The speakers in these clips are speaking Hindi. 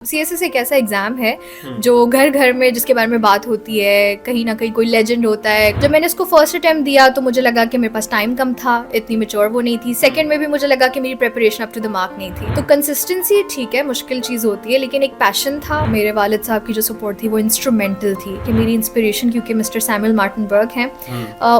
सीएसएस एक ऐसा एग्ज़ाम है जो घर घर में जिसके बारे में बात होती है, कहीं ना कहीं कोई लेजेंड होता है। जब मैंने इसको फर्स्ट अटेम्प्ट दिया तो मुझे लगा कि मेरे पास टाइम कम था, इतनी मेच्योर वो नहीं थी। सेकंड में भी मुझे लगा कि मेरी preparation up to the mark नहीं थी। तो कंसिस्टेंसी ठीक है, मुश्किल चीज़ होती है, लेकिन एक पैशन था। मेरे वालिद साहब की जो सपोर्ट थी वो इंस्ट्रूमेंटल थी कि मेरी इंस्पिरेशन क्योंकि मिस्टर सैमुअल मार्टिनबर्ग हैं,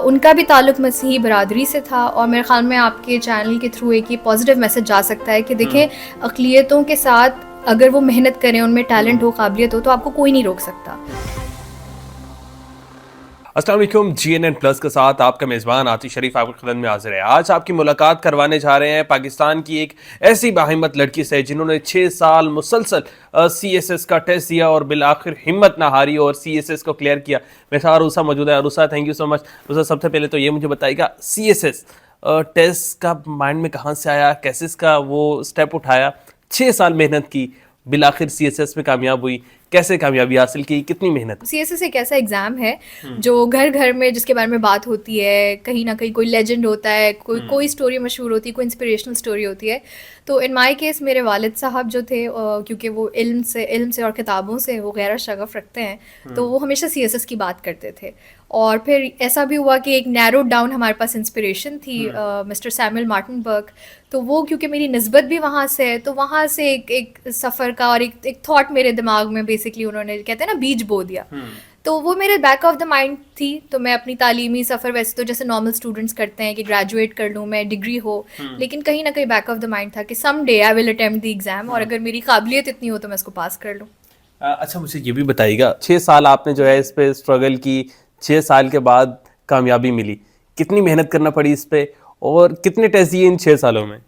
उनका भी ताल्लुक मसीही बरादरी से था। और मेरे ख्याल में आपके चैनल के थ्रू एक ये पॉजिटिव मैसेज जा सकता है कि देखें, अक़लियतों के साथ अगर वो मेहनत करें, उनमें टैलेंट हो, काबिलियत हो, तो आपको कोई नहीं रोक सकता। अस्सलाम वालेकुम। GNN प्लस के साथ आपका मेज़बान आतिश शरीफ आपकी खिदमत में हाजिर है। आज आपकी मुलाकात करवाने जा रहे हैं पाकिस्तान की एक ऐसी बाहिम्मत लड़की से जिन्होंने 6 साल मुसलसल CSS का टेस्ट दिया और बिलाखिर हिम्मत ना हारी और CSS को क्लियर किया। मेरे साथ अरूसा मौजूद है। Aroosa, thank you so much. Aroosa, सबसे पहले तो ये मुझे बताइएगा, CSS टेस्ट का माइंड में कहाँ से आया, कैसे इसका वो स्टेप उठाया, 6 साल मेहनत की, बिलाखिर CSS में कामयाब हुई, कैसे कामयाबी हासिल की, कितनी मेहनत? सीएसएस एक ऐसा एग्ज़ाम है जो घर घर में जिसके बारे में बात होती है, कहीं ना कहीं कोई लेजेंड होता है, कोई स्टोरी मशहूर होती है, कोई इंस्पिरेशनल स्टोरी होती है। तो इन माय केस मेरे वालिद साहब जो थे, क्योंकि वो इल्म से और किताबों से वो गहरा शगफ रखते हैं, तो वो हमेशा CSS की बात करते थे। और फिर ऐसा भी हुआ कि एक नैरो डाउन हमारे पास इंस्पिरेशन थी, मिस्टर सैमुअल मार्टिनबर्ग। तो वो क्योंकि मेरी निस्बत भी वहाँ से है, तो वहाँ से एक सफ़र का और एक थॉट मेरे दिमाग में बेसिकली उन्होंने, कहते हैं ना, बीज बो दिया। तो वो मेरे बैक ऑफ द माइंड थी। तो मैं अपनी तालीमी सफ़र वैसे तो जैसे नॉर्मल स्टूडेंट्स करते हैं कि ग्रेजुएट कर लूँ मैं, डिग्री हो, लेकिन कहीं ना कहीं बैक ऑफ द माइंड था कि some day I will attempt the exam, और अगर मेरी काबिलियत इतनी हो तो मैं इसको पास कर लूँ। अच्छा, मुझे ये भी बताइएगा, 6 साल आपने जो है इस पे स्ट्रगल की, 6 साल के बाद कामयाबी मिली, कितनी मेहनत करना पड़ी इस पे और कितने टेस्ट दिए इन 6 सालों में?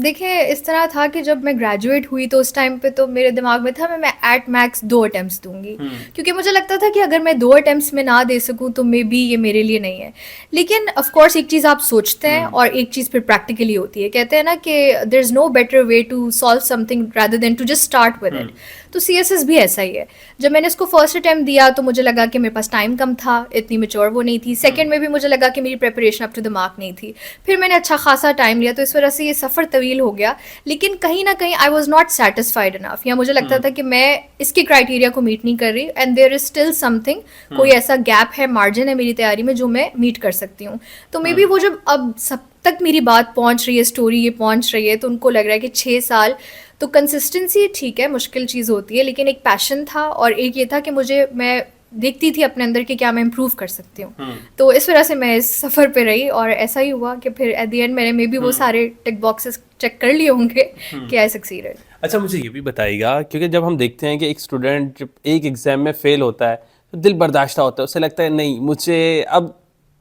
देखिए, इस तरह था कि जब मैं ग्रेजुएट हुई तो उस टाइम पे तो मेरे दिमाग में था मैं एट मैक्स 2 अटेम्प्ट्स दूंगी, क्योंकि मुझे लगता था कि अगर मैं 2 अटेम्प्ट्स में ना दे सकूं तो मे बी ये मेरे लिए नहीं है। लेकिन ऑफ कोर्स एक चीज़ आप सोचते हैं और एक चीज़ फिर प्रैक्टिकली होती है। कहते हैं ना कि there is no better way to solve something rather than to just start with it. तो CSS भी ऐसा ही है। जब मैंने इसको फर्स्ट अटेम्प्ट दिया तो मुझे लगा कि मेरे पास टाइम कम था, इतनी मेच्योर वो नहीं थी। सेकंड में भी मुझे लगा कि मेरी preparation up to the mark नहीं थी। फिर मैंने अच्छा खासा टाइम लिया, तो इस वजह से ये सफ़र तवील हो गया। लेकिन कहीं ना कहीं I was not satisfied enough, या मुझे लगता था कि मैं इसके क्राइटेरिया को मीट नहीं कर रही, and there is still something, कोई ऐसा गैप है, मार्जिन है मेरी तैयारी में जो मैं मीट कर सकती हूँ। तो मे बी वो जब अब सब तक मेरी बात पहुँच रही है, स्टोरी ये पहुँच रही है, तो उनको लग रहा है कि 6 साल तो कंसिस्टेंसी ठीक है, मुश्किल चीज़ होती है, लेकिन एक पैशन था और एक ये था कि मैं देखती थी अपने अंदर कि क्या मैं इम्प्रूव कर सकती हूँ। तो इस वजह से मैं इस सफ़र पे रही, और ऐसा ही हुआ कि फिर एट द एंड मैंने मे बी वो सारे टिक बॉक्सेस चेक कर लिए होंगे कि आई सक्सीडेड। अच्छा, मुझे ये भी बताइएगा, क्योंकि जब हम देखते हैं कि एक स्टूडेंट जब एक एग्ज़ाम में फ़ेल होता है तो दिल बर्दाश्त होता है, उसे लगता है नहीं, मुझे अब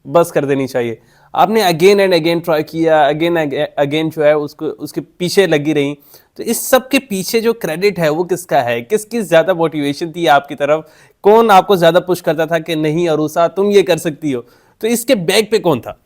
बस कर देनी चाहिए। आपने अगेन एंड अगेन ट्राई किया, अगेन अगेन जो है उसके पीछे लगी रही। तो इस सब के पीछे जो क्रेडिट है वो किसका है? किसकी ज़्यादा मोटिवेशन थी आपकी तरफ? कौन आपको ज़्यादा पुश करता था कि नहीं अरूसा, तुम ये कर सकती हो? तो इसके बैक पे कौन था?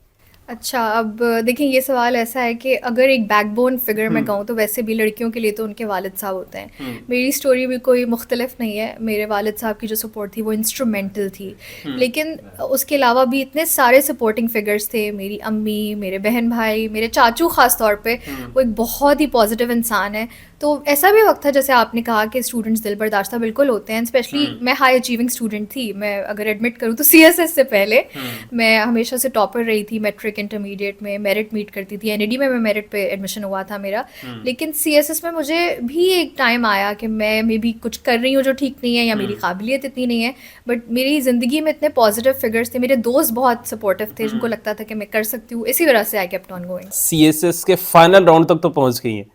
अच्छा, अब देखिए, ये सवाल ऐसा है कि अगर एक बैकबोन फिगर मैं कहूँ तो वैसे भी लड़कियों के लिए तो उनके वालिद साहब होते हैं। मेरी स्टोरी भी कोई मुख्तलिफ नहीं है। मेरे वालिद साहब की जो सपोर्ट थी वो इंस्ट्रूमेंटल थी, लेकिन उसके अलावा भी इतने सारे सपोर्टिंग फिगर्स थे। मेरी अम्मी, मेरे बहन भाई, मेरे चाचू ख़ास तौर पे, वो एक बहुत ही पॉजिटिव इंसान है। तो ऐसा भी वक्त था, जैसे आपने कहा कि स्टूडेंट्स दिल बर्दाश्ता बिल्कुल होते हैं, स्पेशली मैं हाई अचीविंग स्टूडेंट थी। मैं अगर एडमिट करूँ तो CSS से पहले मैं हमेशा से टॉपर रही थी। मैट्रिक, इंटरमीडिएट में मेरिट मीट करती थी। NAD में मैं मेरिट पे एडमिशन हुआ था मेरा। लेकिन CSS में मुझे भी एक टाइम आया कि मैं मे बी कुछ कर रही हूँ जो ठीक नहीं है, या मेरी काबिलियत इतनी नहीं है। बट मेरी ज़िंदगी में इतने पॉजिटिव फिगर्स थे, मेरे दोस्त बहुत सपोर्टिव थे, जिनको लगता था कि मैं कर सकती हूँ। इसी वजह से I kept on going. CSS के फाइनल राउंड तक तो पहुंच गई है,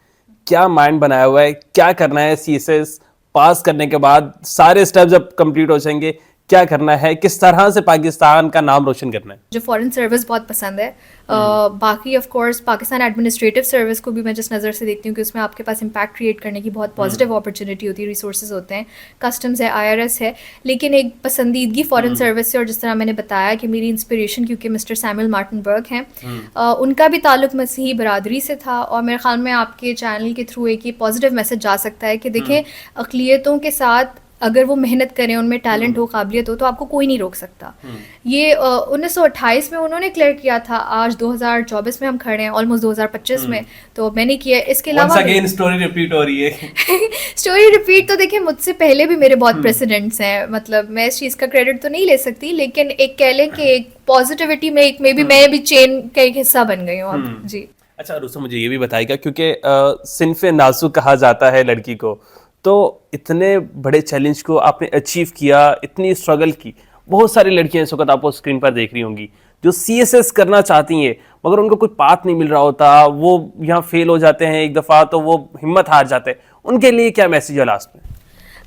क्या माइंड बनाया हुआ है, क्या करना है CSS पास करने के बाद? सारे स्टेप्स जब कंप्लीट हो जाएंगे, क्या करना है, किस तरह से पाकिस्तान का नाम रोशन करना है? जो फॉरेन सर्विस बहुत पसंद है। बाकी of course Pakistan administrative service को भी मैं जिस नज़र से देखती हूँ कि उसमें आपके पास इम्पैक्ट क्रिएट करने की बहुत पॉजिटिव अपॉर्चुनिटी होती है, रिसोर्सेज होते हैं, कस्टम्स है, IRS है। लेकिन एक पसंदीदगी फॉरेन सर्विस से, और जिस तरह मैंने बताया कि मेरी इंस्पिरेशन क्योंकि मिस्टर सैमुअल मार्टिनबर्ग हैं, उनका भी ताल्लुक मसीही बरादरी से था। और मेरे ख्याल में आपके चैनल के थ्रू एक ये पॉजिटिव मैसेज जा सकता है कि देखें, अक़लियतों के साथ अगर वो मेहनत करें, उनमें टैलेंट हो, काबिलियत हो, तो आपको कोई नहीं रोक सकता। ये 1928 में उन्होंने क्लियर किया था, आज 2024 में हम खड़े हैं, ऑलमोस्ट 2025 में, तो मैंने किया। इसके अलावा अगेन स्टोरी रिपीट हो रही है। स्टोरी रिपीट तो देखिए, मुझसे पहले भी मेरे बहुत प्रेसिडेंट्स हैं, मतलब मैं इस चीज़ का क्रेडिट तो नहीं ले सकती, लेकिन एक कह लें कि एक पॉजिटिविटी में एक मे बी मैं भी चेन का एक हिस्सा बन गई हूँ अब। जी। अच्छा रुस्तम, मुझे ये भी बताइएगा, क्योंकि सिन्फ़े नाज़ुक कहा जाता है लड़की को, तो इतने बड़े चैलेंज को आपने अचीव किया, इतनी स्ट्रगल की। बहुत सारी लड़कियां इस वक्त आपको स्क्रीन पर देख रही होंगी जो CSS करना चाहती हैं, मगर उनको कोई पाथ नहीं मिल रहा होता, वो यहाँ फेल हो जाते हैं एक दफ़ा तो वो हिम्मत हार जाते हैं। उनके लिए क्या मैसेज है लास्ट में?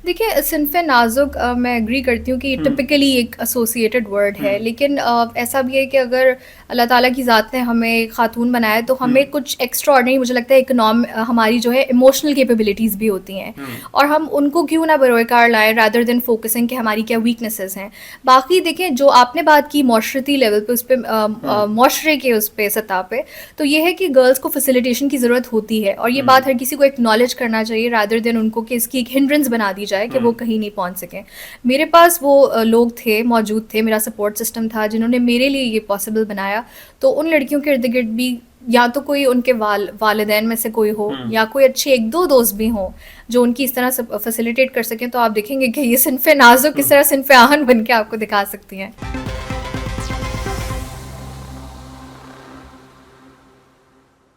देखिए, सिन्फ़े नाज़ुक मैं एग्री करती हूँ कि टिपिकली एक एसोसिएटेड वर्ड है, लेकिन ऐसा भी है कि अगर अल्लाह ताला की ज़ात ने हमें खातून बनाया है, तो हमें कुछ एक्स्ट्रा ऑर्डिनरी, मुझे लगता है हमारी जो है इमोशनल कैपेबिलिटीज़ भी होती हैं, और हम उनको क्यों ना बरोकार लाएं रादर देन फोकसिंग कि हमारी क्या वीकनेसेस हैं। बाकी देखें, जो आपने बात की माशरती लेवल पे, उस पर माशरे के उस पे सतह पे, तो ये है कि गर्ल्स को फैसिलिटेशन की ज़रूरत होती है, और ये बात हर किसी को एक्नॉलेज करना चाहिए रादर देन उनको कि इसकी एक हिंड्रेंस बना दी जाए कि वो कहीं नहीं पहुंच सकें। मेरे पास वो लोग थे, मौजूद थे, मेरा सपोर्ट सिस्टम था, जिन्होंने मेरे लिए ये पॉसिबल बनाया। तो उन लड़कियों के इर्द गिर्द भी या तो कोई उनके वालिदैन में से कोई हो, या कोई अच्छे एक दो दोस्त भी हों जो उनकी इस तरह से फैसिलिटेट कर सकें, तो आप देखेंगे कि ये सिन्फ़े नाज़ुक किस तरह सिन्फ़े आहन बन के आपको दिखा सकती हैं।